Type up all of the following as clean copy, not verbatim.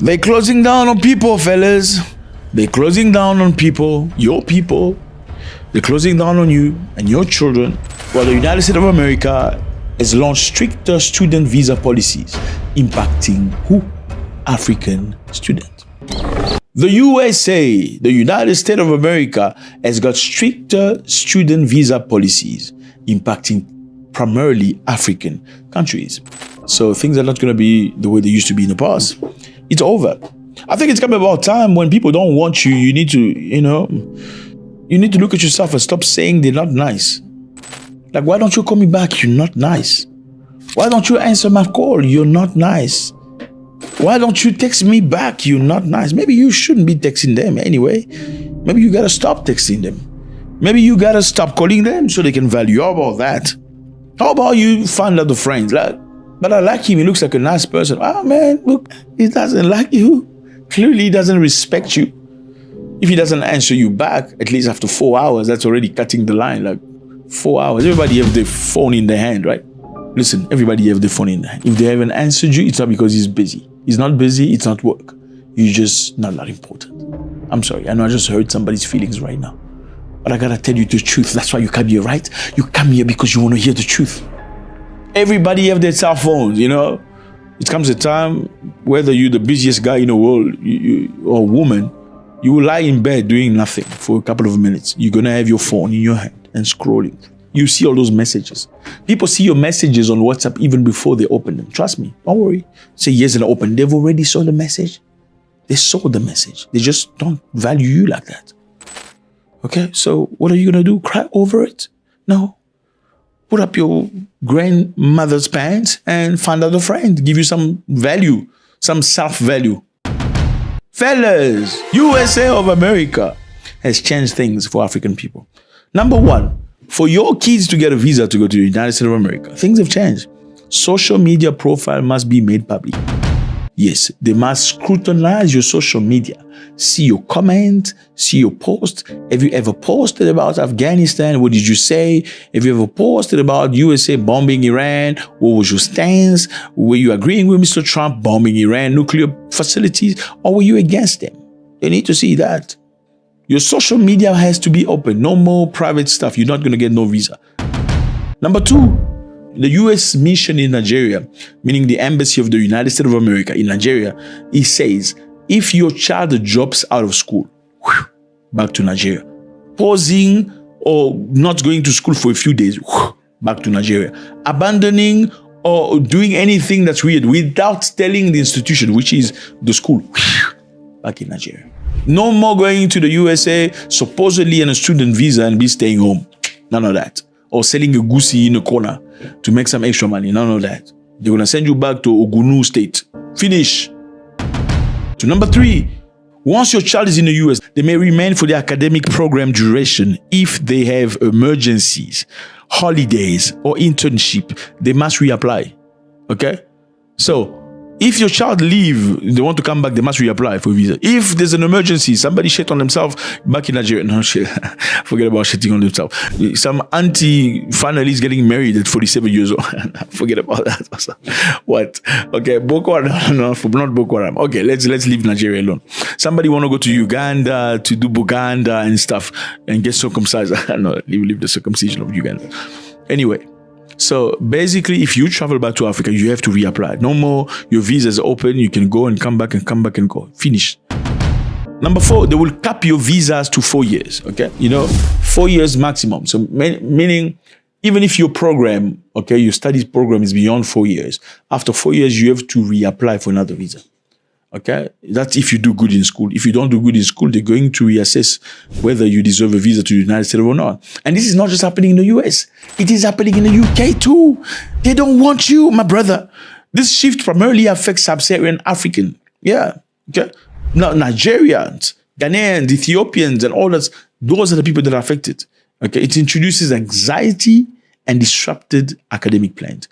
They're closing down on people, fellas. They're closing down on people, your people. They're closing down on you and your children. Well, the United States of America has launched stricter student visa policies impacting who? African students. The USA, the United States of America, has got stricter student visa policies impacting primarily African countries. So things are not going to be the way they used to be in the past. It's over. I think it's coming about time when people don't want you, you need to, you need to look at yourself and stop saying they're not nice. Like, why don't you call me back? You're not nice. Why don't you answer my call? You're not nice. Why don't you text me back? You're not nice. Maybe you shouldn't be texting them anyway. Maybe you gotta stop texting them. Maybe you gotta stop calling them so they can value you. How about that? How about you find other friends? Like, but I like him. He looks like a nice person. Oh man, look, he doesn't like you. Clearly, he doesn't respect you. If he doesn't answer you back, at least after 4 hours, that's already cutting the line. Like 4 hours. Everybody have their phone in their hand, right? Listen, everybody have their phone in their hand. If they haven't answered you, it's not because he's busy. He's not busy, it's not work. You're just not that important. I'm sorry, I know I just hurt somebody's feelings right now. But I gotta tell you the truth. That's why you come here, right? You come here because you want to hear the truth. Everybody have their cell phones, It comes a time, whether you're the busiest guy in the world or woman, you will lie in bed doing nothing for a couple of minutes. You're gonna have your phone in your hand and scrolling. You see all those messages. People see your messages on WhatsApp even before they open them. Trust me, don't worry. Say yes and open. They've already saw the message. They saw the message. They just don't value you like that. Okay, so what are you gonna do? Cry over it? No. Put up your grandmother's pants and find out a friend. Give you some value, some self-value. Fellas, USA of America has changed things for African people. Number one, for your kids to get a visa to go to the United States of America, things have changed. Social media profile must be made public. Yes, they must scrutinize your social media. See your comment, see your post. Have you ever posted about Afghanistan? What did you say? Have you ever posted about USA bombing Iran? What was your stance? Were you agreeing with Mr. Trump bombing Iran nuclear facilities? Or were you against them? They need to see that. Your social media has to be open. No more private stuff. You're not going to get no visa. Number two, the U.S. mission in Nigeria, meaning the Embassy of the United States of America in Nigeria, it says, if your child drops out of school, back to Nigeria. Pausing or not going to school for a few days, back to Nigeria. Abandoning or doing anything that's weird without telling the institution, which is the school, back in Nigeria. No more going to the USA, supposedly on a student visa and be staying home. None of that. Or selling a goosey in a corner to make some extra money. None of that. They're going to send you back to Ogunu State. Finish. To number three, once your child is in the US, they may remain for the academic program duration. If they have emergencies, holidays, or internship, they must reapply. Okay? So, if your child leave, they want to come back, they must reapply for a visa. If there's an emergency, somebody shit on themselves back in Nigeria. No shit. Forget about shitting on themselves. Some auntie finally is getting married at 47 years old. Forget about that. What? Okay, Boko Haram. No, not Boko Haram. Okay, let's leave Nigeria alone. Somebody want to go to Uganda to do Buganda and stuff and get circumcised. No, leave the circumcision of Uganda. Anyway. So basically, if you travel back to Africa, you have to reapply. No more, your visa is open, you can go and come back and go. Finish. Number four, they will cap your visas to 4 years, okay? 4 years maximum. So meaning, even if your program, okay, your studies program is beyond 4 years, after 4 years, you have to reapply for another visa. Okay, that's if you do good in school. If you don't do good in school, they're going to reassess whether you deserve a visa to the United States or not. And this is not just happening in the US. It is happening in the UK too. They don't want you, my brother. This shift primarily affects sub-Saharan African. Yeah. Okay. Now, Nigerians, Ghanaians, Ethiopians, and all that, those are the people that are affected. Okay. It introduces anxiety and disrupted academic plans.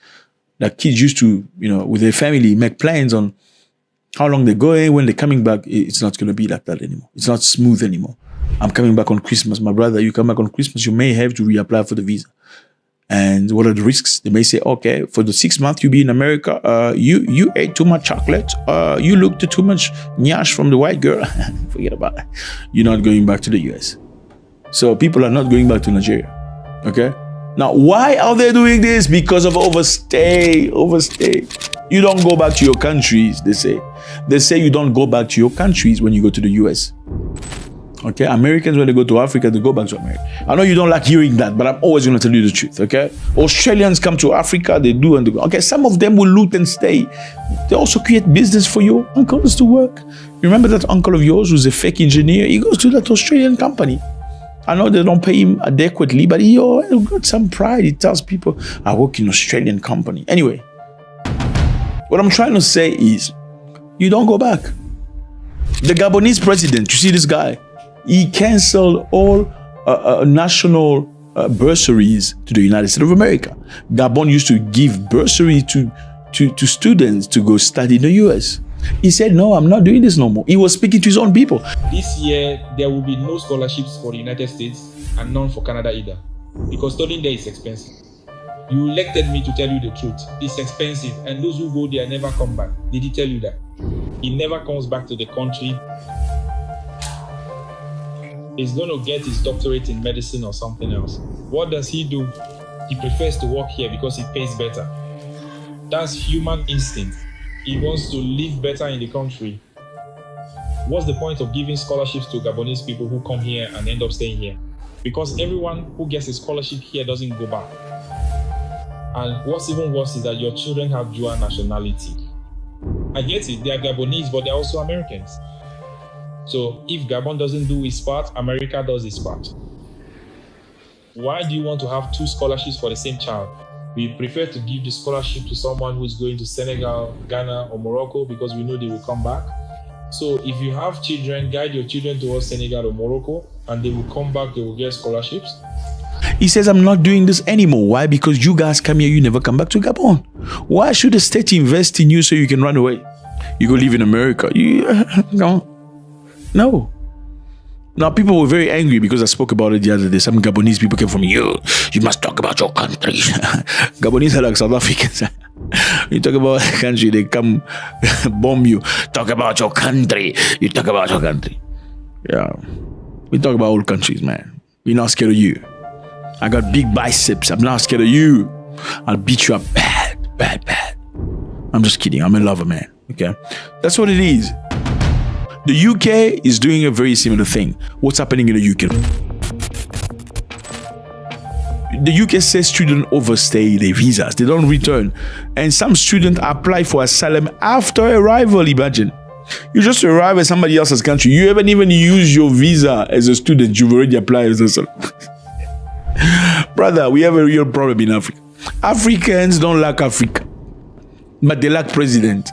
Like kids used to, with their family, make plans on how long they're going, when they're coming back. It's not going to be like that anymore. It's not smooth anymore. I'm coming back on Christmas. My brother, you come back on Christmas, you may have to reapply for the visa. And what are the risks? They may say, okay, for the 6 months you be in America, you ate too much chocolate, you looked at too much nyash from the white girl. Forget about it. You're not going back to the US. So people are not going back to Nigeria. Okay? Now, why are they doing this? Because of overstay. You don't go back to your countries, they say. They say you don't go back to your countries when you go to the US. Okay, Americans, when they go to Africa, they go back to America. I know you don't like hearing that, but I'm always going to tell you the truth, okay? Australians come to Africa, they do and they go. Okay, some of them will loot and stay. They also create business for your uncles to work. Remember that uncle of yours who's a fake engineer? He goes to that Australian company. I know they don't pay him adequately, but he got some pride. He tells people, I work in an Australian company. Anyway, what I'm trying to say is, you don't go back. The Gabonese president, you see this guy? He canceled all national bursaries to the United States of America. Gabon used to give bursary to students to go study in the US. He said, no, I'm not doing this no more. He was speaking to his own people. This year, there will be no scholarships for the United States and none for Canada either, because studying there is expensive. You elected me to tell you the truth. It's expensive, and those who go there never come back. Did he tell you that? He never comes back to the country. He's going to get his doctorate in medicine or something else. What does he do? He prefers to work here because it pays better. That's human instinct. He wants to live better in the country. What's the point of giving scholarships to Gabonese people who come here and end up staying here? Because everyone who gets a scholarship here doesn't go back. And what's even worse is that your children have dual nationality. I get it, they are Gabonese, but they're also Americans. So if Gabon doesn't do its part, America does its part. Why do you want to have two scholarships for the same child? We prefer to give the scholarship to someone who is going to Senegal, Ghana, or Morocco because we know they will come back. So if you have children, guide your children towards Senegal or Morocco, and they will come back, they will get scholarships. He says, I'm not doing this anymore. Why? Because you guys come here, you never come back to Gabon. Why should the state invest in you so you can run away? You go live in America. No. Now, people were very angry because I spoke about it the other day. Some Gabonese people came from you must talk about your country. Gabonese are like South Africans. You talk about a country, they come bomb you. Talk about your country. You talk about your country. Yeah. We talk about all countries, man. We're not scared of you. I got big biceps. I'm not scared of you. I'll beat you up bad. I'm just kidding. I'm a lover, man. Okay? That's what it is. The UK is doing a very similar thing. What's happening in the UK? The UK says students overstay their visas. They don't return. And some students apply for asylum after arrival, imagine. You just arrive at somebody else's country. You haven't even used your visa as a student. You've already applied as asylum. Brother, we have a real problem in Africa. Africans don't like Africa, but they like president.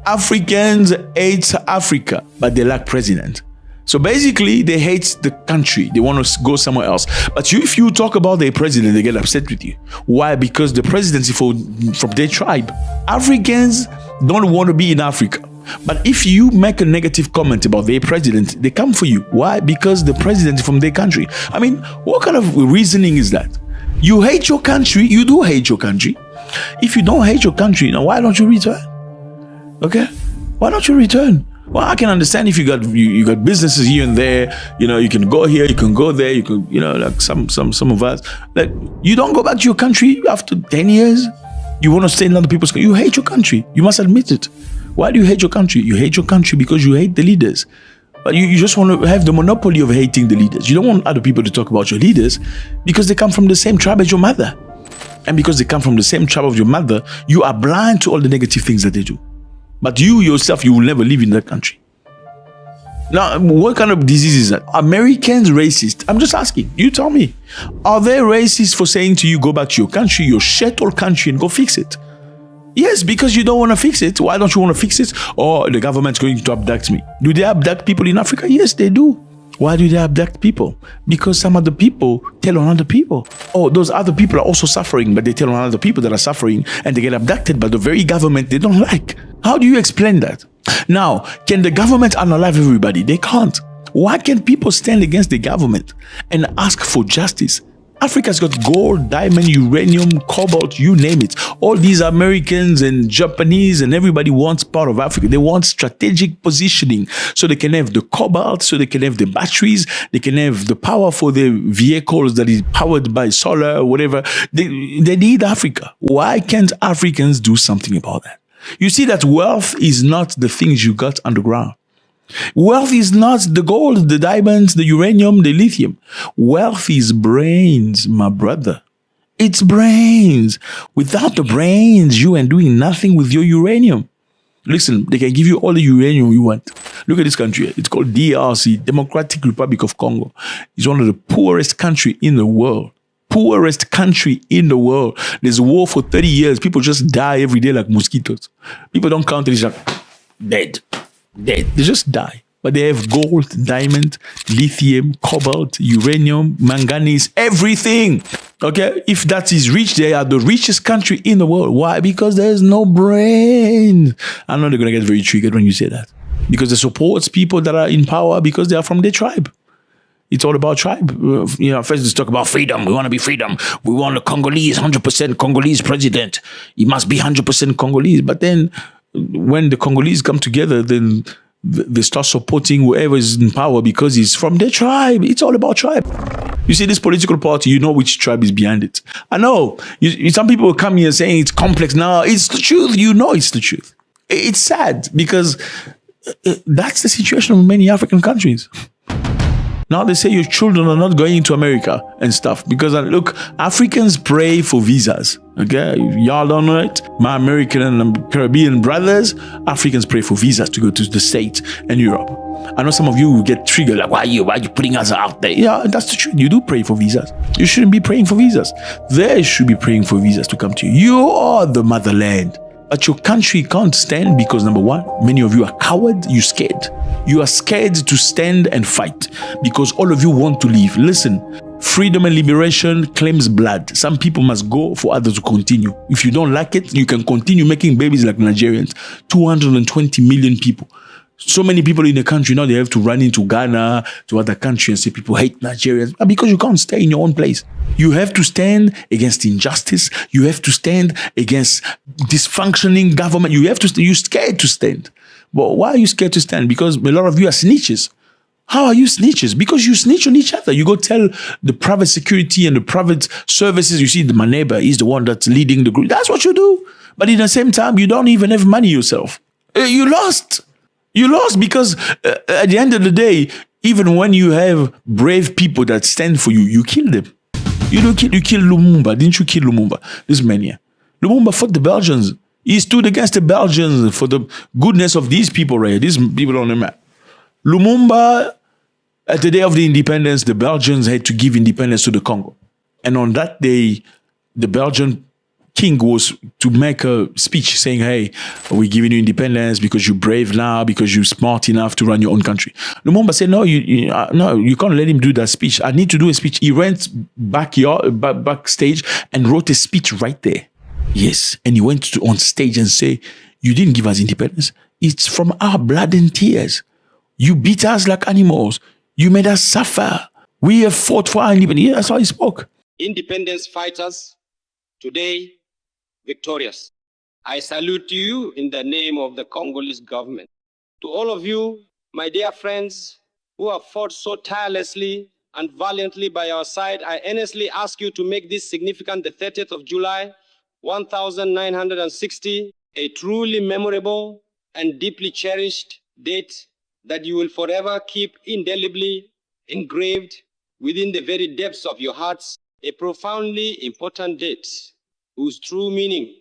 Africans hate Africa, but they lack president. So basically, they hate the country. They want to go somewhere else. But if you talk about their president, they get upset with you. Why? Because the presidency from their tribe. Africans don't want to be in Africa. But if you make a negative comment about their president, they come for you. Why? Because the president is from their country. I mean, what kind of reasoning is that? You hate your country. You do hate your country. If you don't hate your country, now why don't you return? Okay, why don't you return? Well, I can understand if you got businesses here and there. You know, you can go here, you can go there. You can, like some of us. Like, you don't go back to your country after 10 years. You want to stay in other people's country. You hate your country. You must admit it. Why do you hate your country? You hate your country because you hate the leaders. But you just want to have the monopoly of hating the leaders. You don't want other people to talk about your leaders because they come from the same tribe as your mother. And because they come from the same tribe of your mother, you are blind to all the negative things that they do. But you yourself, you will never live in that country. Now, what kind of disease is that? Americans racist? I'm just asking. You tell me. Are they racist for saying to you, go back to your country, your shithole country, and go fix it? Yes, because you don't want to fix it. Why don't you want to fix it? Or the government's going to abduct me. Do they abduct people in Africa? Yes, they do. Why do they abduct people? Because some other people tell on other people. Oh, those other people are also suffering, but they tell on other people that are suffering and they get abducted by the very government they don't like. How do you explain that? Now, can the government unalive everybody? They can't. Why can't people stand against the government and ask for justice? Africa's got gold, diamond, uranium, cobalt, you name it. All these Americans and Japanese and everybody wants part of Africa. They want strategic positioning so they can have the cobalt, so they can have the batteries, they can have the power for the vehicles that is powered by solar or whatever. They need Africa. Why can't Africans do something about that? You see that wealth is not the things you got underground. Wealth is not the gold, the diamonds, the uranium, the lithium. Wealth is brains, my brother. It's brains. Without the brains, you ain't doing nothing with your uranium. Listen, they can give you all the uranium you want. Look at this country. It's called DRC, Democratic Republic of Congo. It's one of the poorest country in the world. Poorest country in the world. There's a war for 30 years. People just die every day like mosquitoes. People don't count it. It's like dead. They just die. But they have gold, diamond, lithium, cobalt, uranium, manganese, everything. Okay? If that is rich, they are the richest country in the world. Why? Because there's no brain. I know they're going to get very triggered when you say that. Because it supports people that are in power because they are from their tribe. It's all about tribe. First let's talk about freedom. We want to be freedom. We want a Congolese, 100% Congolese president. He must be 100% Congolese. But then when the Congolese come together, then they start supporting whoever is in power because he's from their tribe. It's all about tribe. You see, this political party, you know which tribe is behind it. I know. Some people will come here saying it's complex. No, it's the truth. You know it's the truth. It's sad because that's the situation of many African countries. Now they say your children are not going to America and stuff because look, Africans pray for visas. Okay, y'all don't know it. My American and Caribbean brothers, Africans pray for visas to go to the States and Europe. I know some of you will get triggered like, why are you putting us out there? Yeah, that's the truth. You do pray for visas. You shouldn't be praying for visas. They should be praying for visas to come to you. You are the motherland. But your country can't stand because, number one, many of you are coward, you're scared. You are scared to stand and fight because all of you want to leave. Listen, freedom and liberation claims blood. Some people must go for others to continue. If you don't like it, you can continue making babies like Nigerians. 220 million people. So many people in the country now, they have to run into Ghana, to other countries and say people hate Nigerians because you can't stay in your own place. You have to stand against injustice. You have to stand against dysfunctioning government. You're scared to stand. But why are you scared to stand? Because a lot of you are snitches. How are you snitches? Because you snitch on each other. You go tell the private security and the private services, you see, my neighbor is the one that's leading the group. That's what you do. But at the same time, you don't even have money yourself. You lost. You lost because at the end of the day, even when you have brave people that stand for you, you kill them. You kill Lumumba. Didn't you kill Lumumba? This man here. Lumumba fought the Belgians. He stood against the Belgians for the goodness of these people right here. These people on the map. Lumumba, at the day of the independence, the Belgians had to give independence to the Congo. And on that day, the Belgian king was to make a speech saying, hey, we're giving you independence because you're brave now, because you're smart enough to run your own country. Lumumba said, no, you can't let him do that speech. I need to do a speech. He went backstage and wrote a speech right there. Yes. And he went on stage and say, you didn't give us independence. It's from our blood and tears. You beat us like animals. You made us suffer. We have fought for our independence. Yeah, that's how he spoke. Independence fighters, today, victorious. I salute you in the name of the Congolese government. To all of you, my dear friends, who have fought so tirelessly and valiantly by our side, I earnestly ask you to make this significant, the 30th of July, 1960, a truly memorable and deeply cherished date that you will forever keep indelibly engraved within the very depths of your hearts, a profoundly important date whose true meaning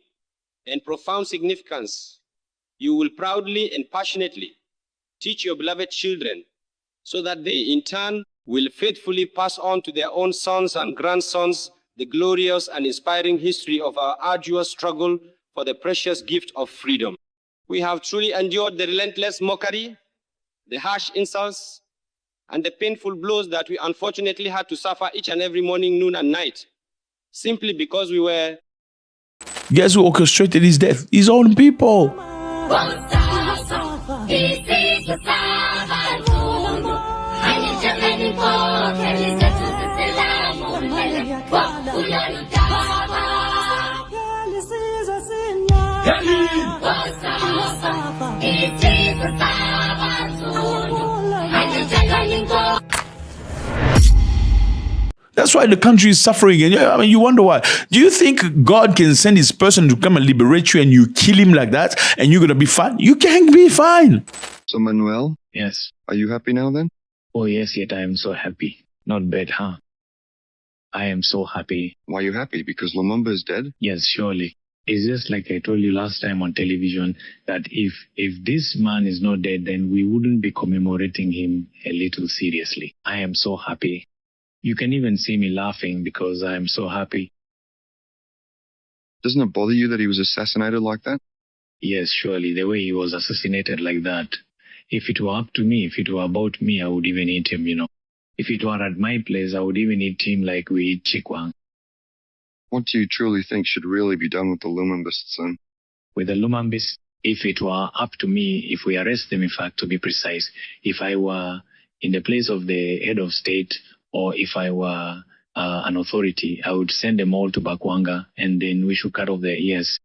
and profound significance you will proudly and passionately teach your beloved children so that they in turn will faithfully pass on to their own sons and grandsons the glorious and inspiring history of our arduous struggle for the precious gift of freedom. We have truly endured the relentless mockery, the harsh insults, and the painful blows that we unfortunately had to suffer each and every morning, noon, and night, simply because we were... Guess who orchestrated his death? His own people. That's why the country is suffering. And I mean, you wonder why. Do you think God can send his person to come and liberate you and you kill him like that and you're going to be fine? You can't be fine. So, Manuel, Yes. are you happy now then? Oh, yes, yet I am so happy. Not bad, huh? I am so happy. Why are you happy? Because Lumumba is dead? Yes, surely. It's just like I told you last time on television that if this man is not dead, then we wouldn't be commemorating him a little seriously. I am so happy. You can even see me laughing because I am so happy. Doesn't it bother you that he was assassinated like that? Yes, surely, the way he was assassinated like that. If it were up to me, if it were about me, I would even eat him, If it were at my place, I would even eat him like we eat chikwang. What do you truly think should really be done with the Lumumbists then? With the Lumambis, if it were up to me, if we arrest them, in fact, to be precise, if I were in the place of the head of state, or if I were an authority, I would send them all to Bakwanga, and then we should cut off their ears.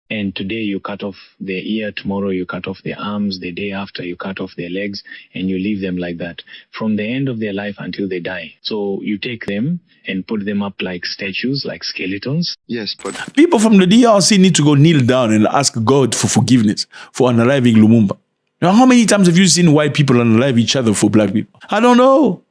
And today you cut off their ear, tomorrow you cut off their arms, the day after you cut off their legs, and you leave them like that from the end of their life until they die. So you take them and put them up like statues, like skeletons. Yes, but People from the DRC need to go kneel down and ask God for forgiveness for unaliving Lumumba. Now, how many times have you seen white people unalive each other for black people? I don't know.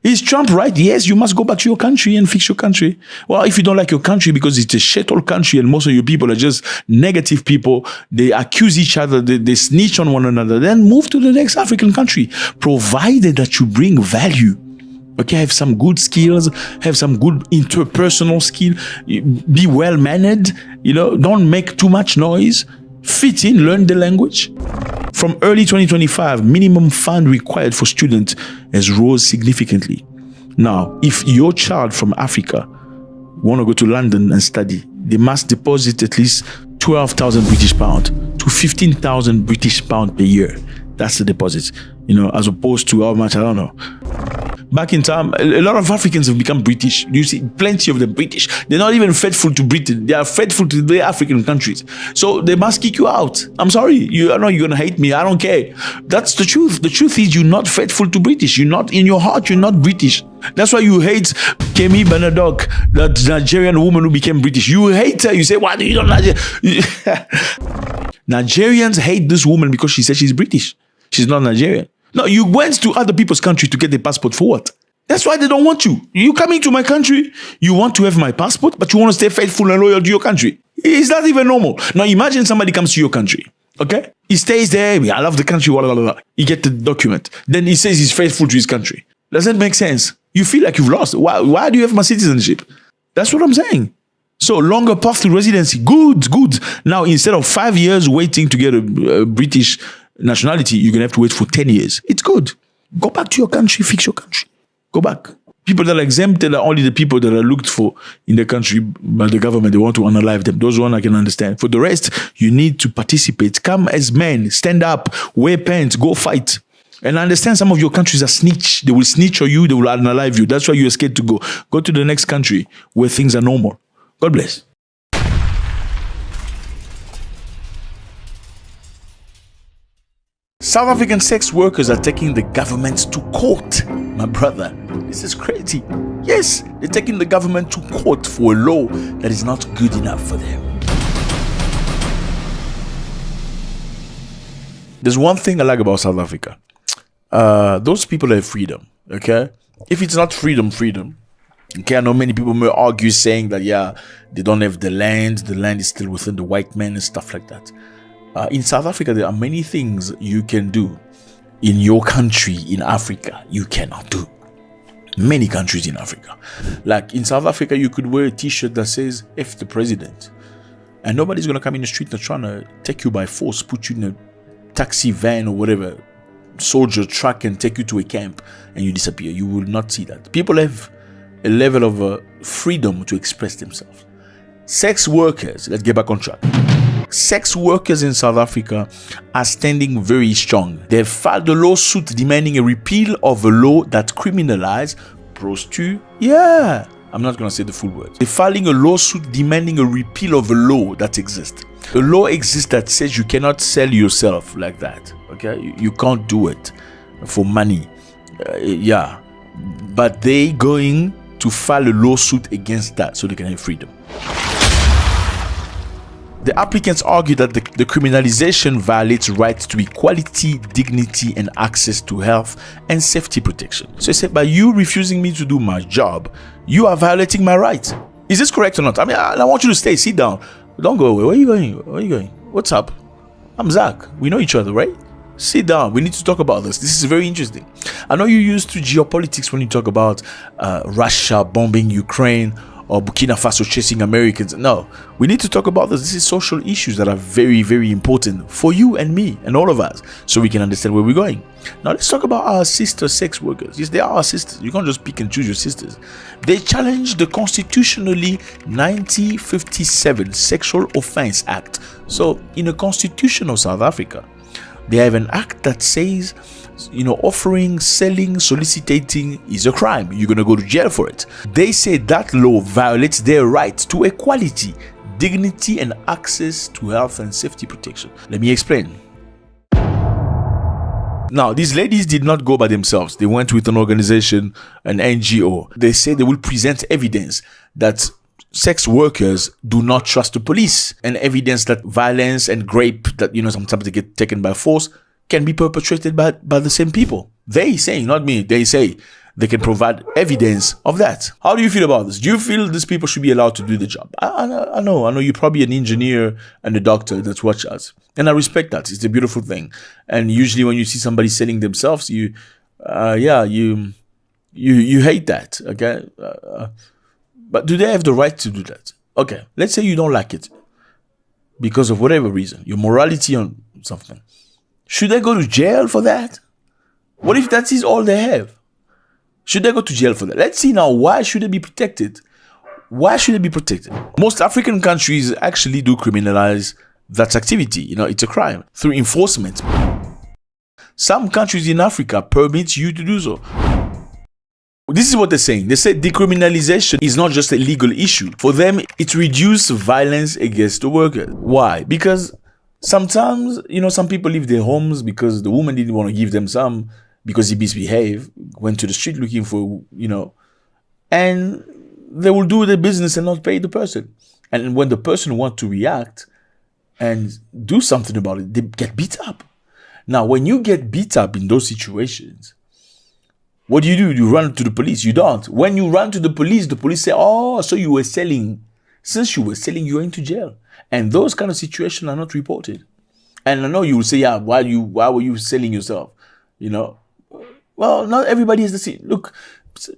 Is Trump right? Yes, you must go back to your country and fix your country. Well, if you don't like your country because it's a shithole country and most of your people are just negative people, they accuse each other, they snitch on one another, then move to the next African country, provided that you bring value. Okay, have some good skills, have some good interpersonal skill, be well-mannered, don't make too much noise, fit in, learn the language. From early 2025, minimum fund required for students has rose significantly. Now, if your child from Africa want to go to London and study, they must deposit at least 12,000 British pounds to 15,000 British pounds per year. That's the deposit, as opposed to how much, I don't know. Back in time, a lot of Africans have become British. You see plenty of them British. They're not even faithful to Britain. They are faithful to the African countries. So they must kick you out. I'm sorry. I know you're going to hate me. I don't care. That's the truth. The truth is you're not faithful to British. You're not, in your heart, you're not British. That's why you hate Kemi Benadok, that Nigerian woman who became British. You hate her. You say, why do you don't like her? Nigerians hate this woman because she said she's British. She's not Nigerian. No, you went to other people's country to get a passport for what? That's why they don't want you. You coming to my country, you want to have my passport, but you want to stay faithful and loyal to your country. It's not even normal. Now imagine somebody comes to your country, okay? He stays there, I love the country, blah, blah, blah. He gets the document. Then he says he's faithful to his country. Does that make sense? You feel like you've lost. Why do you have my citizenship? That's what I'm saying. So longer path to residency, good. Now instead of 5 years waiting to get a British nationality, you're going to have to wait for 10 years. It's good. Go back to your country, fix your country. Go back. People that are exempted are only the people that are looked for in the country by the government. They want to unalive them. Those one I can understand. For the rest, you need to participate. Come as men. Stand up. Wear pants. Go fight. And I understand some of your countries are snitch. They will snitch on you. They will unalive you. That's why you're scared to go. Go to the next country where things are normal. God bless. South African sex workers are taking the government to court. My brother, this is crazy. Yes, they're taking the government to court for a law that is not good enough for them. There's one thing I like about South Africa. Those people have freedom, okay? If it's not freedom, okay, I know many people may argue saying that, they don't have the land is still within the white man and stuff like that. In South Africa, there are many things you can do in your country, in Africa, you cannot do. Many countries in Africa. Like in South Africa, you could wear a t-shirt that says, F the president. And nobody's going to come in the street and trying to take you by force, put you in a taxi van or whatever, soldier truck and take you to a camp and you disappear. You will not see that. People have a level of freedom to express themselves. Sex workers, let's get back on track. Sex workers in South Africa are standing very strong. They have filed a lawsuit demanding a repeal of a law that criminalizes prostitution. I'm not going to say the full words. They're filing a lawsuit demanding a repeal of a law that exists. A law exists that says you cannot sell yourself like that. Okay, you can't do it for money. Yeah, but they going to file a lawsuit against that so they can have freedom. The applicants argue that the decriminalization violates rights to equality, dignity, and access to health and safety protection. So they said, by you refusing me to do my job, you are violating my rights. Is this correct or not? I mean, I want you to stay, sit down. Don't go away. Where are you going? Where are you going? What's up? I'm Zack. We know each other, right? Sit down. We need to talk about this. This is very interesting. I know you're used to geopolitics when you talk about Russia bombing Ukraine or Burkina Faso chasing Americans. No, we need to talk about this. This is social issues that are very, very important for you and me and all of us, so we can understand where we're going. Now let's talk about our sister sex workers. Yes, they are our sisters. You can't just pick and choose your sisters. They challenged the constitutionally 1957 Sexual Offense Act. So in the Constitution of South Africa, they have an act that says, offering, selling, soliciting is a crime. You're going to go to jail for it. They say that law violates their right to equality, dignity, and access to health and safety protection. Let me explain. Now, these ladies did not go by themselves. They went with an organization, an NGO. They say they will present evidence that sex workers do not trust the police, and evidence that violence and rape, that sometimes they get taken by force, can be perpetrated by the same people. They say, not me, they say they can provide evidence of that. How do you feel about this? Do you feel these people should be allowed to do the job? I know you're probably an engineer and a doctor that's watch us, and I respect that. It's a beautiful thing. And usually when you see somebody selling themselves, you hate that, okay? But do they have the right to do that? Okay, let's say you don't like it because of whatever reason, your morality on something. Should they go to jail for that? What if that is all they have? Should they go to jail for that? Let's see now, why should they be protected? Why should they be protected? Most African countries actually do criminalize that activity. It's a crime through enforcement. Some countries in Africa permit you to do so. This is what they're saying. They say decriminalization is not just a legal issue. For them, it reduces violence against the workers. Why? Because sometimes, some people leave their homes because the woman didn't want to give them some, because he misbehaved, went to the street looking for, and they will do their business and not pay the person. And when the person wants to react and do something about it, they get beat up. Now, when you get beat up in those situations, what do? You run to the police. You don't. When you run to the police say, oh, so you were selling. Since you were selling, you're into jail. And those kind of situations are not reported. And I know you will say, yeah, why were you selling yourself? Well, not everybody has the same. Look,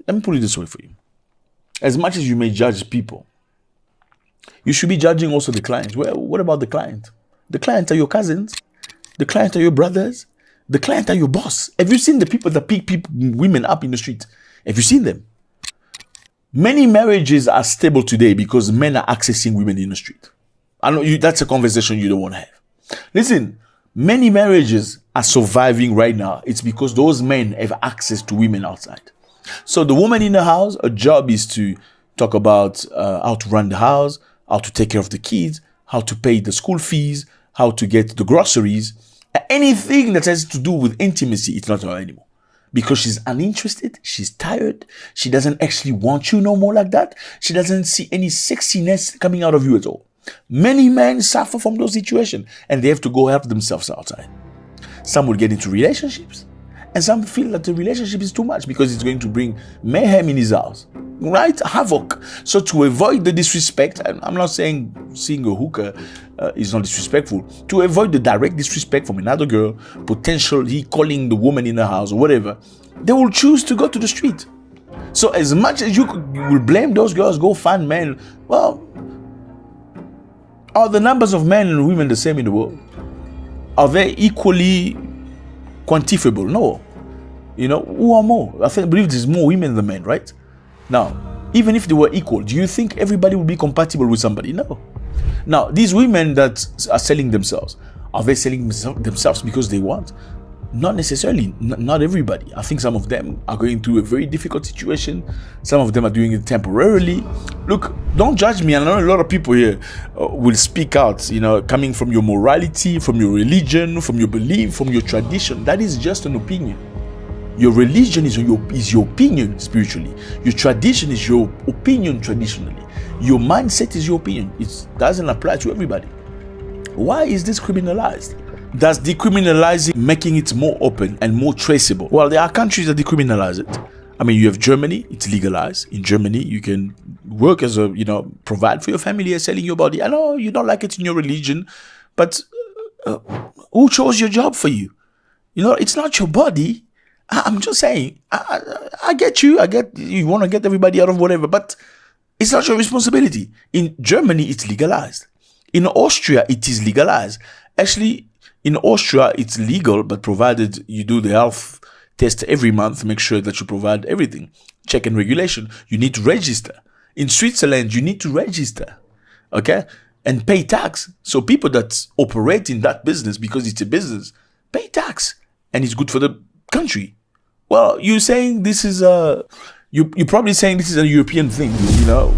let me put it this way for you. As much as you may judge people, you should be judging also the clients. Well, what about the client? The clients are your cousins. The clients are your brothers. The client are your boss. Have you seen the people that pick women up in the street? Have you seen them? Many marriages are stable today because men are accessing women in the street. I know that's a conversation you don't want to have. Listen, many marriages are surviving right now. It's because those men have access to women outside. So the woman in the house, her job is to talk about how to run the house, how to take care of the kids, how to pay the school fees, how to get the groceries. Anything that has to do with intimacy, it's not her anymore. Because she's uninterested, she's tired, she doesn't actually want you no more like that. She doesn't see any sexiness coming out of you at all. Many men suffer from those situations and they have to go help themselves outside. Some will get into relationships and some feel that the relationship is too much because it's going to bring mayhem in his house, right? Havoc. So to avoid the disrespect, and I'm not saying seeing a hooker is not disrespectful, to avoid the direct disrespect from another girl, potentially calling the woman in the house or whatever, they will choose to go to the street. So as much as you will blame those girls, go find men, well, are the numbers of men and women the same in the world? Are they equally quantifiable? No. Who are more? I believe there's more women than men, right? Now, even if they were equal, do you think everybody would be compatible with somebody? No. Now, these women that are selling themselves, are they selling themselves because they want? Not necessarily, not everybody. I think some of them are going through a very difficult situation. Some of them are doing it temporarily. Look, don't judge me. I know a lot of people here will speak out, coming from your morality, from your religion, from your belief, from your tradition. That is just an opinion. Your religion is your opinion spiritually. Your tradition is your opinion traditionally. Your mindset is your opinion. It doesn't apply to everybody. Why is this criminalized? Does decriminalizing making it more open and more traceable? Well, there are countries that decriminalize it. I mean, you have Germany, it's legalized. In Germany, you can work as provide for your family as selling your body. I know you don't like it in your religion, but who chose your job for you? It's not your body. I'm just saying, I get you. I get you want to get everybody out of whatever, but it's not your responsibility. In Germany, it's legalized. In Austria, it is legalized. Actually, in Austria, it's legal, but provided you do the health test every month, make sure that you provide everything. Check and regulation. You need to register. In Switzerland, you need to register, okay? And pay tax. So people that operate in that business, because it's a business, pay tax. And it's good for the country. Well, you're saying this is you're probably saying this is a European thing,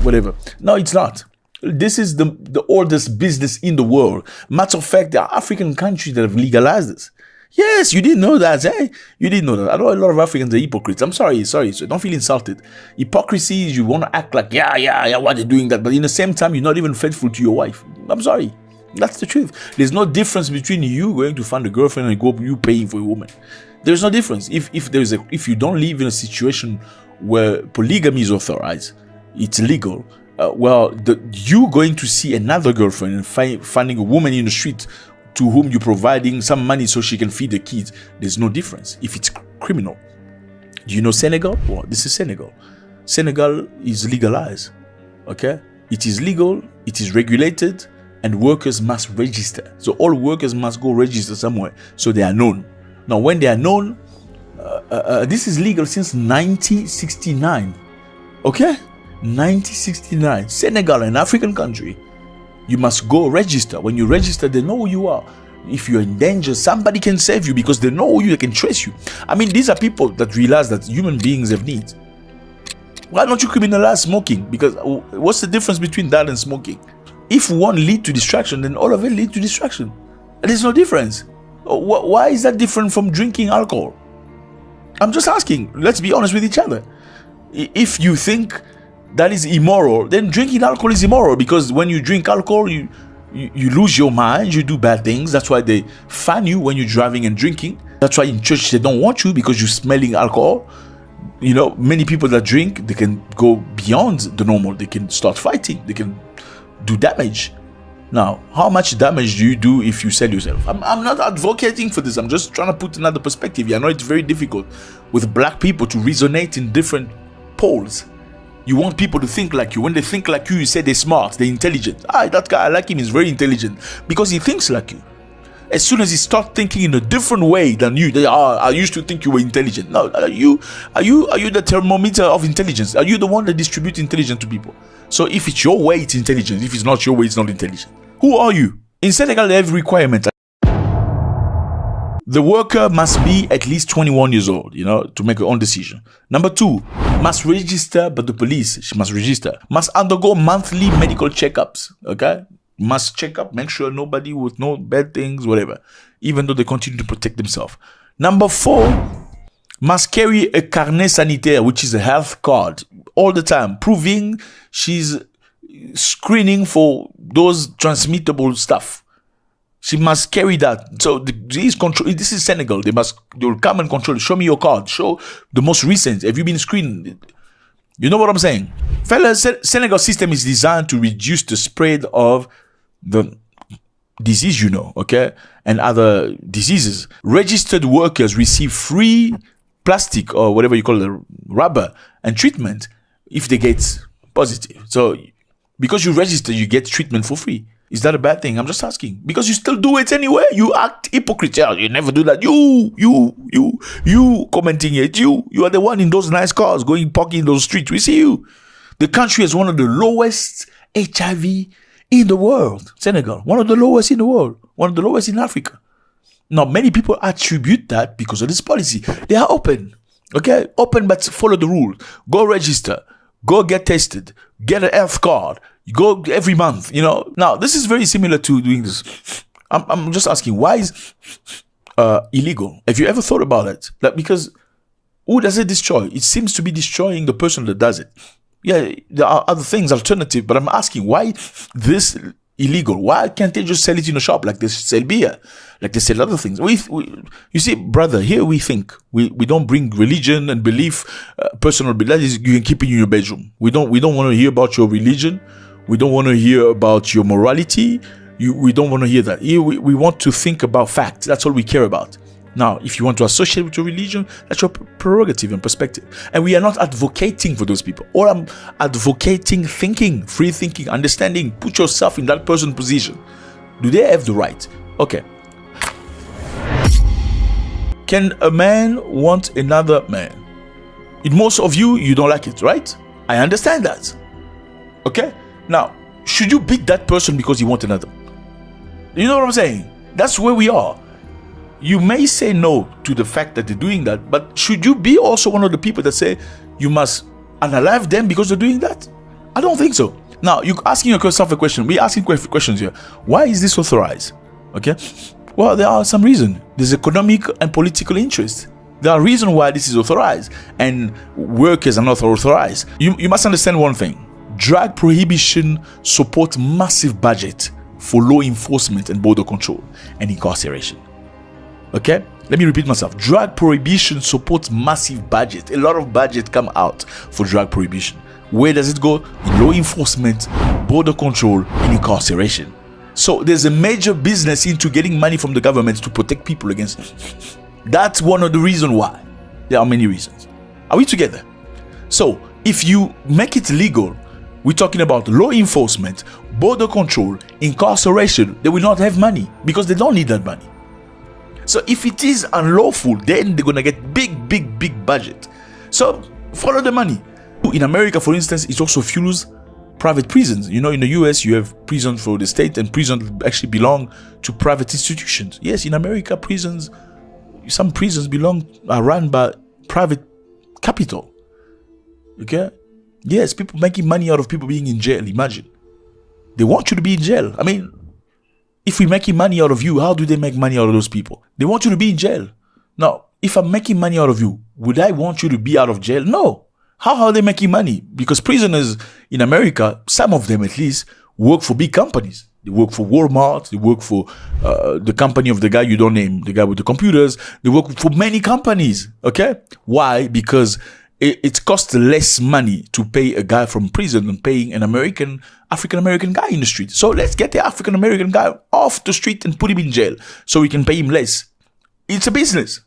whatever. No, it's not. This is the oldest business in the world. Matter of fact, there are African countries that have legalized this. Yes, you didn't know that, eh? You didn't know that. I know a lot of Africans are hypocrites. I'm sorry, so don't feel insulted. Hypocrisy is you want to act like, yeah, why they're doing that, but in the same time, you're not even faithful to your wife. I'm sorry. That's the truth. There's no difference between you going to find a girlfriend and you paying for a woman. There's no difference. If you don't live in a situation where polygamy is authorized, it's legal. You going to see another girlfriend and finding a woman in the street to whom you're providing some money so she can feed the kids, there's no difference if it's criminal. Do you know Senegal? Well, this is Senegal. Senegal is legalized, okay? It is legal, it is regulated, and workers must register. So all workers must go register somewhere so they are known. Now, when they are known, this is legal since 1969, okay? 1969, Senegal, an African country, you must go register. When you register, they know who you are. If you're in danger, somebody can save you because they know you, they can trace you. I mean, these are people that realize that human beings have needs. Why don't you criminalize smoking? Because what's the difference between that and smoking? If one lead to distraction, then all of it lead to distraction. There's no difference. Why is that different from drinking alcohol? I'm just asking. Let's be honest with each other. If you think that is immoral, then drinking alcohol is immoral, because when you drink alcohol, you lose your mind, you do bad things. That's why they fan you when you're driving and drinking. That's why in church they don't want you, because you're smelling alcohol. Many people that drink, they can go beyond the normal. They can start fighting. They can do damage. Now, how much damage do you do if you sell yourself? I'm not advocating for this. I'm just trying to put another perspective. I know it's very difficult with black people to resonate in different poles. You want people to think like you. When they think like you say they're smart, they're intelligent. That guy, I like him, he's very intelligent because he thinks like you. As soon as he starts thinking in a different way than you, I used to think you were intelligent. No, are you the thermometer of intelligence? Are you the one that distributes intelligence to people? So if it's your way, it's intelligence. If it's not your way, it's not intelligent. Who are you? In Senegal, they have requirement. The worker must be at least 21 years old, to make her own decision. Number 2, must register, but the police, she must register. Must undergo monthly medical checkups, okay? Must check up, make sure nobody with no bad things, whatever, even though they continue to protect themselves. Number 4, must carry a carnet sanitaire, which is a health card, all the time, proving she's screening for those transmittable stuff. She must carry that. So this is Senegal. They'll come and control. Show me your card. Show the most recent. Have you been screened? You know what I'm saying? Fellas, Senegal system is designed to reduce the spread of the disease, okay? And other diseases. Registered workers receive free plastic or whatever you call it, rubber and treatment if they get positive. So because you register, you get treatment for free. Is that a bad thing? I'm just asking. Because you still do it anyway. You act hypocrite. You never do that. You commenting it. You are the one in those nice cars going parking in those streets. We see you. The country has one of the lowest HIV in the world. Senegal, one of the lowest in the world. One of the lowest in Africa. Now, many people attribute that because of this policy. They are open, okay? Open, but follow the rules. Go register. Go get tested. Get an health card. You go every month, you know. Now, this is very similar to doing this. I'm just asking, why is illegal? Have you ever thought about it? Like, because who does it destroy? It seems to be destroying the person that does it. Yeah, there are other things, alternative, but I'm asking, why this illegal? Why can't they just sell it in a shop like they sell beer, like they sell other things? You see, brother, here we think we don't bring religion and belief, personal belief. That is, you can keep it in your bedroom. We don't want to hear about your religion. We don't want to hear about your morality. We don't want to hear that. Here we want to think about facts. That's all we care about. Now, if you want to associate with your religion, that's your prerogative and perspective. And we are not advocating for those people. Or I'm advocating thinking, free thinking, understanding. Put yourself in that person's position. Do they have the right? Okay. Can a man want another man? In most of you don't like it, right? I understand that. Okay? Now, should you beat that person because you want another? You know what I'm saying? That's where we are. You may say no to the fact that they're doing that, but should you be also one of the people that say you must unalive them because they're doing that? I don't think so. Now, you're asking yourself a question. We're asking questions here. Why is this authorized? Okay? Well, there are some reasons. There's economic and political interest. There are reasons why this is authorized, and workers are not authorized. You must understand one thing. Drug prohibition supports massive budget for law enforcement and border control and incarceration. Okay, let me repeat myself. Drug prohibition supports massive budget. A lot of budget come out for drug prohibition. Where does it go? In law enforcement, border control, and incarceration. So there's a major business into getting money from the government to protect people against it. That's one of the reasons why. There are many reasons. Are we together? So if you make it legal, we're talking about law enforcement, border control, incarceration. They will not have money because they don't need that money. So if it is unlawful, then they're going to get big budget. So follow the money. In America, for instance, it also fuels private prisons. You know, in the US, you have prisons for the state and prisons actually belong to private institutions. Yes, in America, some prisons are run by private capital. Okay? Yes, people making money out of people being in jail. Imagine. They want you to be in jail. I mean, if we're making money out of you, how do they make money out of those people? They want you to be in jail. Now, if I'm making money out of you, would I want you to be out of jail? No. How are they making money? Because prisoners in America, some of them at least, work for big companies. They work for Walmart. They work for the company of the guy you don't name, the guy with the computers. They work for many companies. Okay? Why? Because it costs less money to pay a guy from prison than paying an African-American guy in the street. So let's get the African-American guy off the street and put him in jail so we can pay him less. It's a business.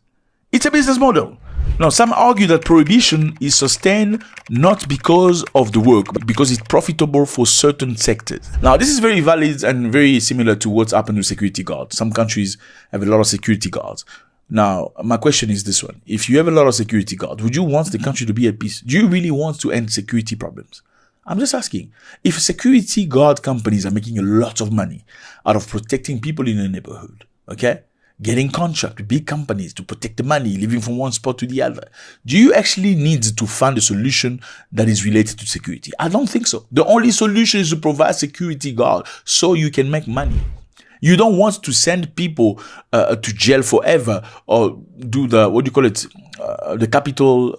It's a business model. Now, some argue that prohibition is sustained not because of the work, but because it's profitable for certain sectors. Now, this is very valid and very similar to what's happened with security guards. Some countries have a lot of security guards. Now, my question is this one. If you have a lot of security guards, would you want the country to be at peace? Do you really want to end security problems? I'm just asking. If security guard companies are making a lot of money out of protecting people in a neighborhood, okay, getting contract with big companies to protect the money, living from one spot to the other, do you actually need to find a solution that is related to security? I don't think so. The only solution is to provide security guard so you can make money. You don't want to send people to jail forever or do the, what do you call it, the capital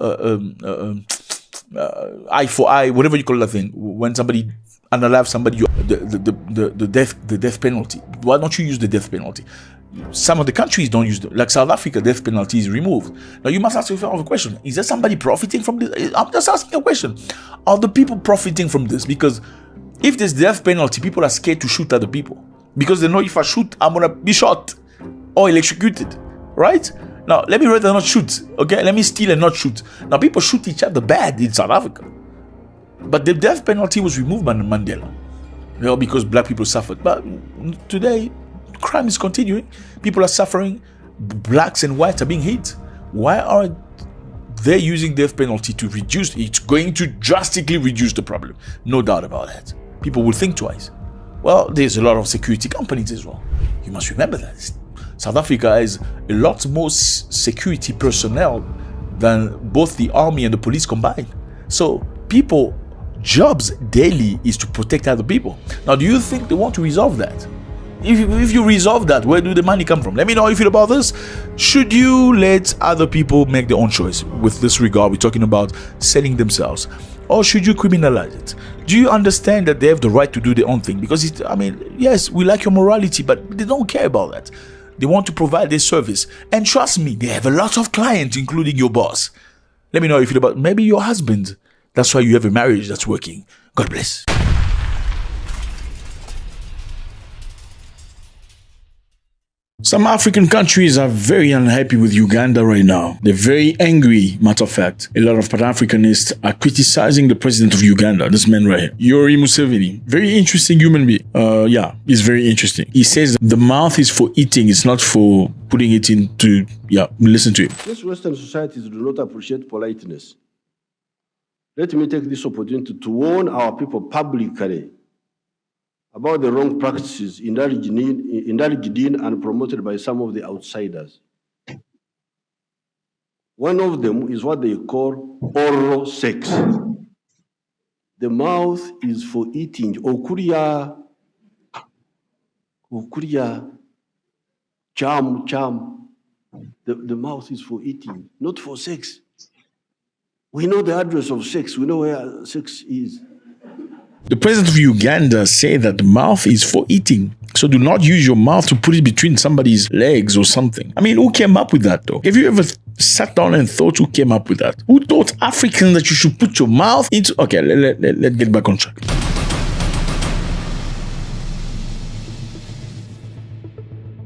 eye for eye, whatever you call that thing. When somebody unalive somebody, the death penalty. Why don't you use the death penalty? Some of the countries don't use it. Like South Africa, death penalty is removed. Now you must ask yourself a question. Is there somebody profiting from this? I'm just asking a question. Are the people profiting from this? Because if there's death penalty, people are scared to shoot other people. Because they know if I shoot, I'm going to be shot or electrocuted, right? Now, let me rather not shoot, okay? Let me steal and not shoot. Now, people shoot each other bad in South Africa. But the death penalty was removed by Mandela, you know, because black people suffered. But today, crime is continuing. People are suffering. Blacks and whites are being hit. Why are they using death penalty to reduce? It's going to drastically reduce the problem. No doubt about that. People will think twice. Well, there's a lot of security companies as well. You must remember that. South Africa has a lot more security personnel than both the army and the police combined. So people, jobs daily is to protect other people. Now, do you think they want to resolve that? If you resolve that, where do the money come from? Let me know how you feel about this. Should you let other people make their own choice? With this regard, we're talking about selling themselves. Or should you criminalize it? Do you understand that they have the right to do their own thing? Because, yes, we like your morality, but they don't care about that. They want to provide their service. And trust me, they have a lot of clients, including your boss. Let me know how you feel about maybe your husband. That's why you have a marriage that's working. God bless. Some African countries are very unhappy with Uganda right now. They're very angry, matter of fact. A lot of Pan-Africanists are criticizing the president of Uganda, this man right here, Yoweri Museveni. Very interesting human being. He's very interesting. He says the mouth is for eating, it's not for putting it into, listen to him. These Western societies do not appreciate politeness. Let me take this opportunity to warn our people publicly about the wrong practices indulged in and promoted by some of the outsiders. One of them is what they call oral sex. The mouth is for eating. Okuria, cham. The mouth is for eating, not for sex. We know the address of sex. We know where sex is. The president of Uganda said that the mouth is for eating. So do not use your mouth to put it between somebody's legs or something. Who came up with that though? Have you ever sat down and thought who came up with that? Who taught Africans that you should put your mouth into... Okay, let's get back on track.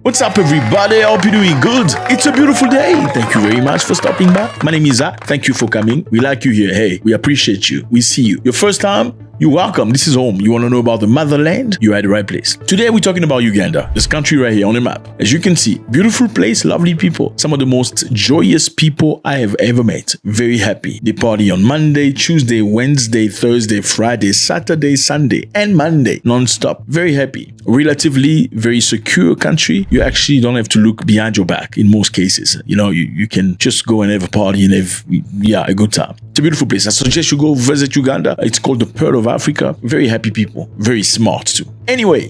What's up, everybody? I hope you're doing good. It's a beautiful day. Thank you very much for stopping by. My name is Zack. Thank you for coming. We like you here. Hey, we appreciate you. We see you. Your first time? You're welcome. This is home. You want to know about the motherland? You're at the right place. Today, we're talking about Uganda, this country right here on the map. As you can see, beautiful place, lovely people. Some of the most joyous people I have ever met. Very happy. They party on Monday, Tuesday, Wednesday, Thursday, Friday, Saturday, Sunday, and Monday. Non-stop. Very happy. Relatively very secure country. You actually don't have to look behind your back in most cases. You can just go and have a party and have, a good time. It's a beautiful place. I suggest you go visit Uganda. It's called the Pearl of Africa. Very happy people. Very smart too. Anyway,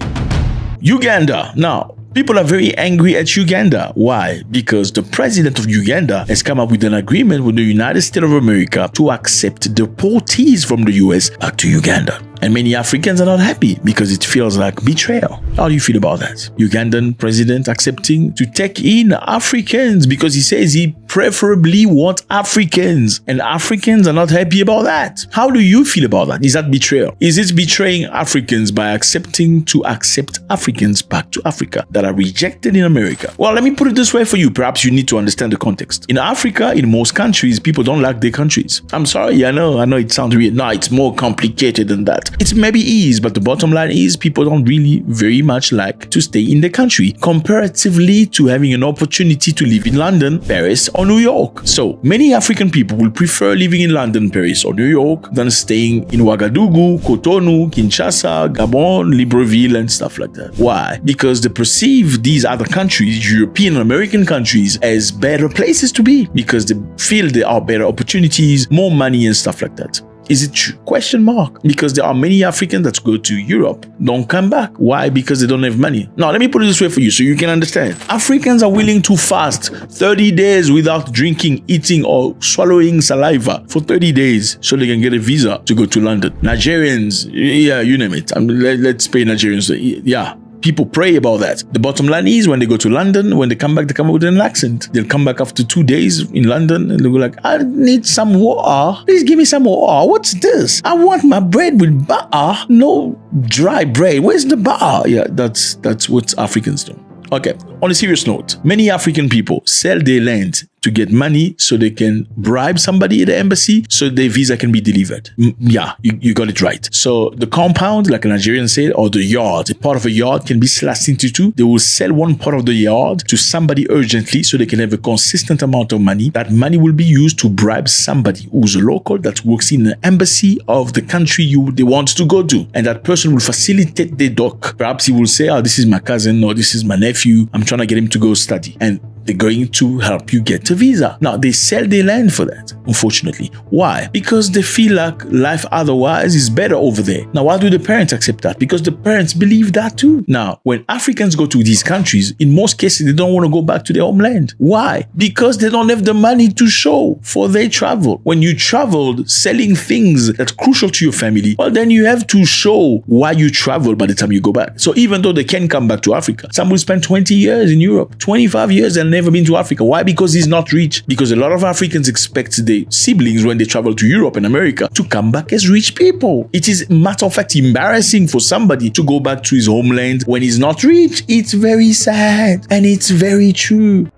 Uganda. Now, people are very angry at Uganda. Why? Because the president of Uganda has come up with an agreement with the United States of America to accept deportees from the US back to Uganda. And many Africans are not happy because it feels like betrayal. How do you feel about that? Ugandan president accepting to take in Africans because he says he preferably wants Africans. And Africans are not happy about that. How do you feel about that? Is that betrayal? Is it betraying Africans by accepting to accept Africans back to Africa that are rejected in America? Well, let me put it this way for you. Perhaps you need to understand the context. In Africa, in most countries, people don't like their countries. I'm sorry, I know it sounds weird. No, it's more complicated than that. It maybe is, but the bottom line is people don't really very much like to stay in the country comparatively to having an opportunity to live in London, Paris, or New York. So many African people will prefer living in London, Paris, or New York than staying in Ouagadougou, Cotonou, Kinshasa, Gabon, Libreville, and stuff like that. Why? Because they perceive these other countries, European and American countries, as better places to be because they feel there are better opportunities, more money, and stuff like that. Is it true? Question mark. Because there are many Africans that go to Europe, don't come back. Why? Because they don't have money. Now, let me put it this way for you so you can understand. Africans are willing to fast 30 days without drinking, eating, or swallowing saliva for 30 days so they can get a visa to go to London. Nigerians, you name it. Let's pay Nigerians. People pray about that. The bottom line is when they go to London, when they come back with an accent. They'll come back after 2 days in London and they'll go like, I need some water. Please give me some water. What's this? I want my bread with butter. No dry bread. Where's the butter? Yeah, that's what Africans do. Okay, on a serious note, many African people sell their land to get money so they can bribe somebody at the embassy so their visa can be delivered. You got it right. So the compound, like a Nigerian said, or the yard, a part of a yard can be slashed into two. They will sell one part of the yard to somebody urgently so they can have a consistent amount of money. That money will be used to bribe somebody who's a local that works in the embassy of the country they want to go to. And that person will facilitate the doc. Perhaps he will say, this is my cousin or this is my nephew. I'm trying to get him to go study. And they're going to help you get a visa. Now, they sell their land for that, unfortunately. Why? Because they feel like life otherwise is better over there. Now, why do the parents accept that? Because the parents believe that too. Now, when Africans go to these countries, in most cases, they don't want to go back to their homeland. Why? Because they don't have the money to show for their travel. When you traveled selling things that's crucial to your family, well, then you have to show why you traveled by the time you go back. So even though they can come back to Africa, some will spend 20 years in Europe, 25 years and never been to Africa. Why? Because he's not rich. Because a lot of Africans expect their siblings, when they travel to Europe and America, to come back as rich people. It is, matter of fact, embarrassing for somebody to go back to his homeland when he's not rich. It's very sad and it's very true.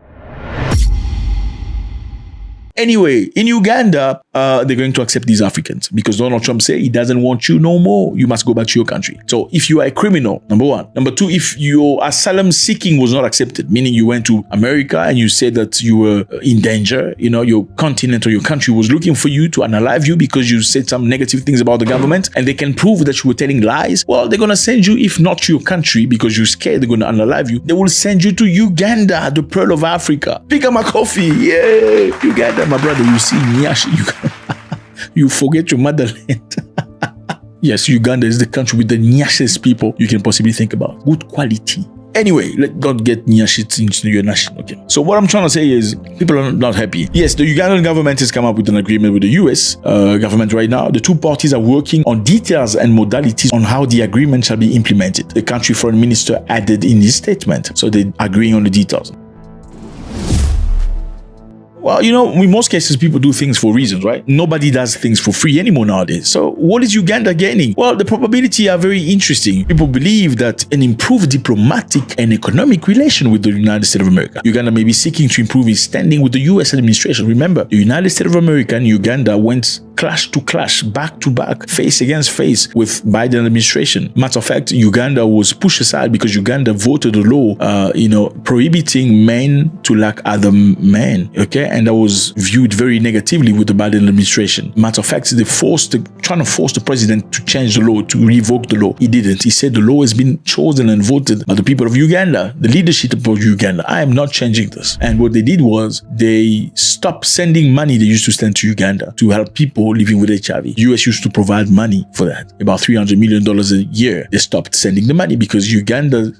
Anyway, in Uganda, they're going to accept these Africans because Donald Trump said he doesn't want you no more. You must go back to your country. So if you are a criminal, number one. Number two, if your asylum seeking was not accepted, meaning you went to America and you said that you were in danger, you know, your continent or your country was looking for you to unalive you because you said some negative things about the government and they can prove that you were telling lies, well, they're going to send you, if not to your country because you're scared they're going to unalive you, they will send you to Uganda, the Pearl of Africa. Pick up my coffee. Yeah, Uganda. My brother, you see Nyash, you forget your motherland. Yes, Uganda is the country with the Nyashest people you can possibly think about. Good quality. Anyway, let's not get Nyashits into your nation. Okay. So what I'm trying to say is people are not happy. Yes, the Ugandan government has come up with an agreement with the US government right now. The two parties are working on details and modalities on how the agreement shall be implemented. The country foreign minister added in his statement. So they're agreeing on the details. Well, you know, in most cases, people do things for reasons, right? Nobody does things for free anymore nowadays. So what is Uganda gaining? Well, the probability are very interesting. People believe that an improved diplomatic and economic relation with the United States of America. Uganda may be seeking to improve its standing with the US administration. Remember, the United States of America and Uganda went clash to clash, back to back, face against face with Biden administration. Matter of fact, Uganda was pushed aside because Uganda voted a law, prohibiting men to like other men, okay? And that was viewed very negatively with the Biden administration. Matter of fact, they trying to force the president to change the law, to revoke the law. He didn't. He said the law has been chosen and voted by the people of Uganda, the leadership of Uganda. I am not changing this. And what they did was they stopped sending money they used to send to Uganda to help people living with HIV. US used to provide money for that, about $300 million a year. They stopped sending the money because Uganda,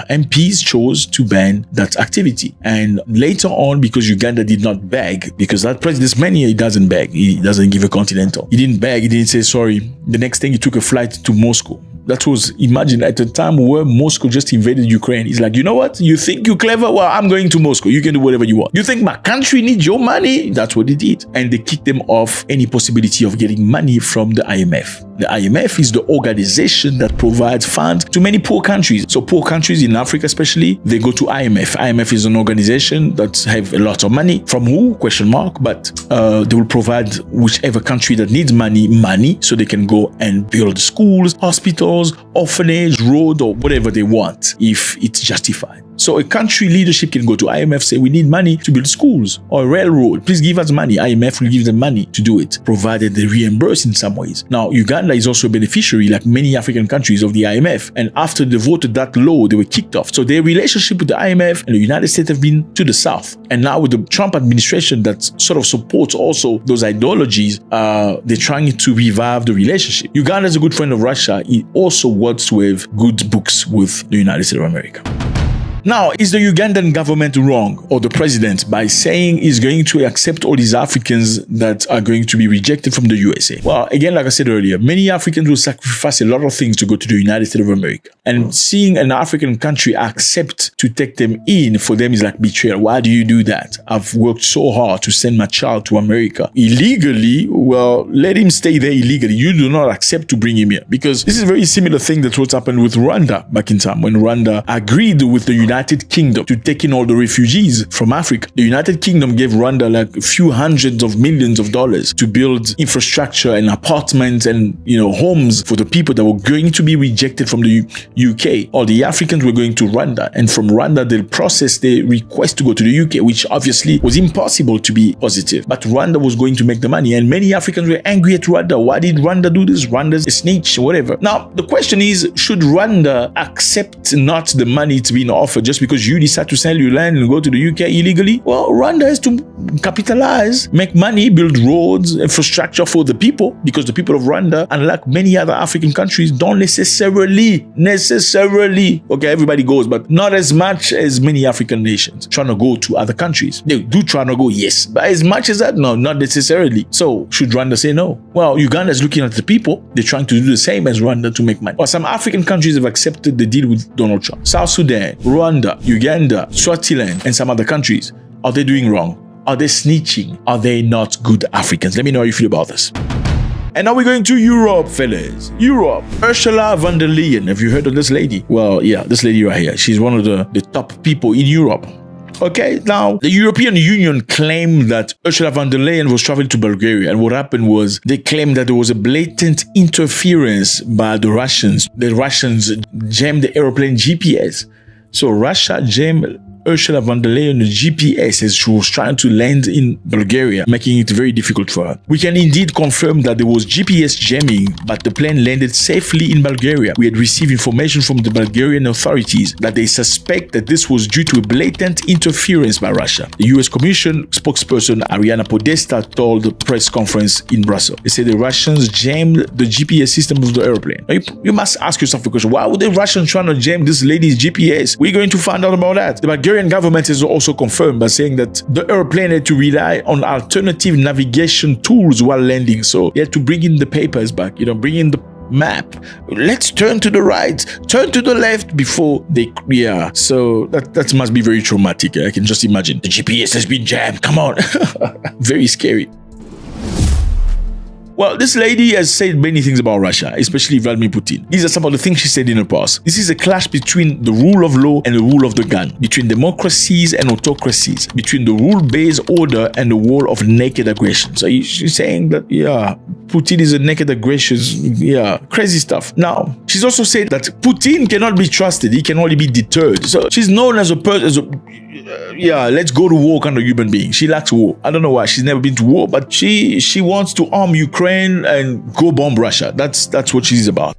MPs chose to ban that activity. And later on, because Uganda did not beg, because that president's money, he doesn't beg. He doesn't give a continental. He didn't beg. He didn't say sorry. The next thing, he took a flight to Moscow. That was, imagine, at the time where Moscow just invaded Ukraine. He's like, you know what? You think you're clever? Well, I'm going to Moscow. You can do whatever you want. You think my country needs your money? That's what they did. And they kicked them off any possibility of getting money from the IMF. The IMF is the organization that provides funds to many poor countries. So poor countries in Africa especially, they go to IMF. IMF is an organization that have a lot of money. From who? Question mark. But they will provide whichever country that needs money so they can go and build schools, hospitals, orphanage, road, or whatever they want if it's justified. So a country leadership can go to IMF, say, we need money to build schools or a railroad. Please give us money. IMF will give them money to do it, provided they reimburse in some ways. Now, Uganda is also a beneficiary, like many African countries, of the IMF. And after they voted that law, they were kicked off. So their relationship with the IMF and the United States have been to the south. And now with the Trump administration that sort of supports also those ideologies, they're trying to revive the relationship. Uganda is a good friend of Russia. It also works with good books with the United States of America. Now, is the Ugandan government wrong, or the president, by saying he's going to accept all these Africans that are going to be rejected from the USA? Well, again, like I said earlier, many Africans will sacrifice a lot of things to go to the United States of America. And seeing an African country accept to take them in, for them is like betrayal. Why do you do that? I've worked so hard to send my child to America illegally. Well, let him stay there illegally. You do not accept to bring him here. Because this is a very similar thing that what happened with Rwanda back in time, when Rwanda agreed with the United Kingdom to take in all the refugees from Africa. The United Kingdom gave Rwanda like a few hundreds of millions of dollars to build infrastructure and apartments and, homes for the people that were going to be rejected from the UK. All the Africans were going to Rwanda, and from Rwanda they'll process the request to go to the UK, which obviously was impossible to be positive. But Rwanda was going to make the money, and many Africans were angry at Rwanda. Why did Rwanda do this? Rwanda's a snitch, whatever. Now, the question is, should Rwanda accept not the money it's being offered just because you decide to sell your land and go to the UK illegally. Well, Rwanda has to capitalize, make money, build roads, infrastructure for the people, because the people of Rwanda, unlike many other African countries, don't necessarily, okay, everybody goes, but not as much as many African nations trying to go to other countries. They do try to go, yes, but as much as that, no, not necessarily. So should Rwanda say no? Well, Uganda is looking at the people. They're trying to do the same as Rwanda to make money. Well, some African countries have accepted the deal with Donald Trump. South Sudan, Rwanda, Uganda, Swaziland, and some other countries. Are they doing wrong? Are they snitching? Are they not good Africans? Let me know how you feel about this. And now we're going to Europe, fellas. Europe. Ursula von der Leyen. Have you heard of this lady? Well, yeah, this lady right here. She's one of the top people in Europe. Okay, now, the European Union claimed that Ursula von der Leyen was traveling to Bulgaria, and what happened was they claimed that there was a blatant interference by the Russians. The Russians jammed the airplane GPS. So Russia jammed Ursula von der Leyen GPS as she was trying to land in Bulgaria, making it very difficult for her. We can indeed confirm that there was GPS jamming, but the plane landed safely in Bulgaria. We had received information from the Bulgarian authorities that they suspect that this was due to a blatant interference by Russia. The US Commission spokesperson Ariana Podesta told the press conference in Brussels. They said the Russians jammed the GPS system of the airplane. Now you must ask yourself a question. Why would the Russians try to jam this lady's GPS? We're going to find out about that. The Bulgarian government has also confirmed by saying that the airplane had to rely on alternative navigation tools while landing. So they had to bring in the papers back, bring in the map. Let's turn to the right, turn to the left before they, so that must be very traumatic. I can just imagine. The GPS has been jammed. Come on. Very scary. Well, this lady has said many things about Russia, especially Vladimir Putin. These are some of the things she said in the past. This is a clash between the rule of law and the rule of the gun, between democracies and autocracies, between the rule-based order and the wall of naked aggression. So she's saying that, Putin is a naked aggression, crazy stuff. Now, she's also said that Putin cannot be trusted. He can only be deterred. So she's known as a person, let's go to war kind of human being. She likes war. I don't know why. She's never been to war, but she wants to arm Ukraine and go bomb Russia. That's what she's about.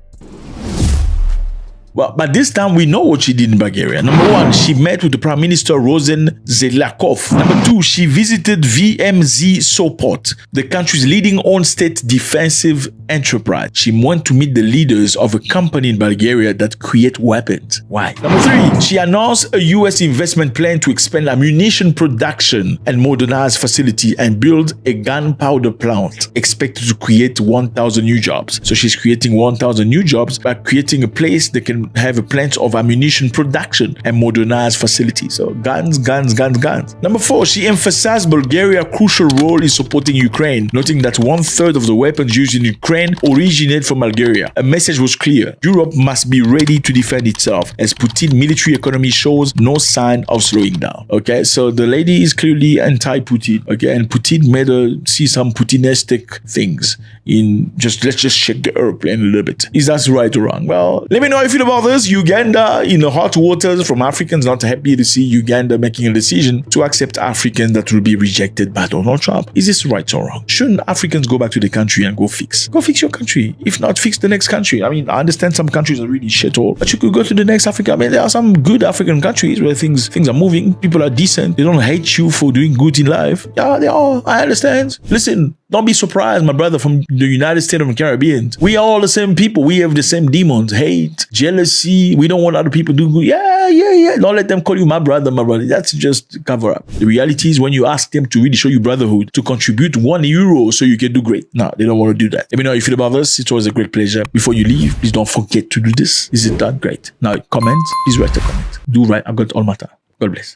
Well, but this time we know what she did in Bulgaria. Number one, she met with the Prime Minister Rosen Zelakov. Number two, she visited VMZ Sopot, the country's leading on-state defensive enterprise. She went to meet the leaders of a company in Bulgaria that create weapons. Why? Number three, she announced a US investment plan to expand ammunition production and modernize facility and build a gunpowder plant expected to create 1,000 new jobs. So she's creating 1,000 new jobs by creating a place that can have a plant of ammunition production and modernized facilities. So guns. Number four, she emphasized Bulgaria's crucial role in supporting Ukraine, noting that 1/3 of the weapons used in Ukraine originate from Bulgaria. A message was clear. Europe must be ready to defend itself as Putin's military economy shows no sign of slowing down. Okay, so the lady is clearly anti-Putin. Okay, and Putin made her see some Putinestic things in let's just check the airplane a little bit. Is that right or wrong? Well, let me know how you feel about this. Uganda in the hot waters from Africans, not happy to see Uganda making a decision to accept Africans that will be rejected by Donald Trump. Is this right or wrong? Shouldn't Africans go back to the country and go fix your country? If not, fix the next country. I mean, I understand some countries are really shithole, but you could go to the next Africa. I mean, there are some good African countries where things are moving. People are decent. They don't hate you for doing good in life. Yeah, they are. I understand. Listen, don't be surprised, my brother, from the United States of the Caribbean. We are all the same people. We have the same demons, hate, jealousy. We don't want other people to do good. Yeah. Don't let them call you my brother. That's just cover up. The reality is when you ask them to really show you brotherhood, to contribute €1 so you can do great. No, they don't want to do that. Let me know how you feel about this. It's always a great pleasure. Before you leave, please don't forget to do this. Is it that great? Now, comment. Please write a comment. Do right. I've got all my time. God bless.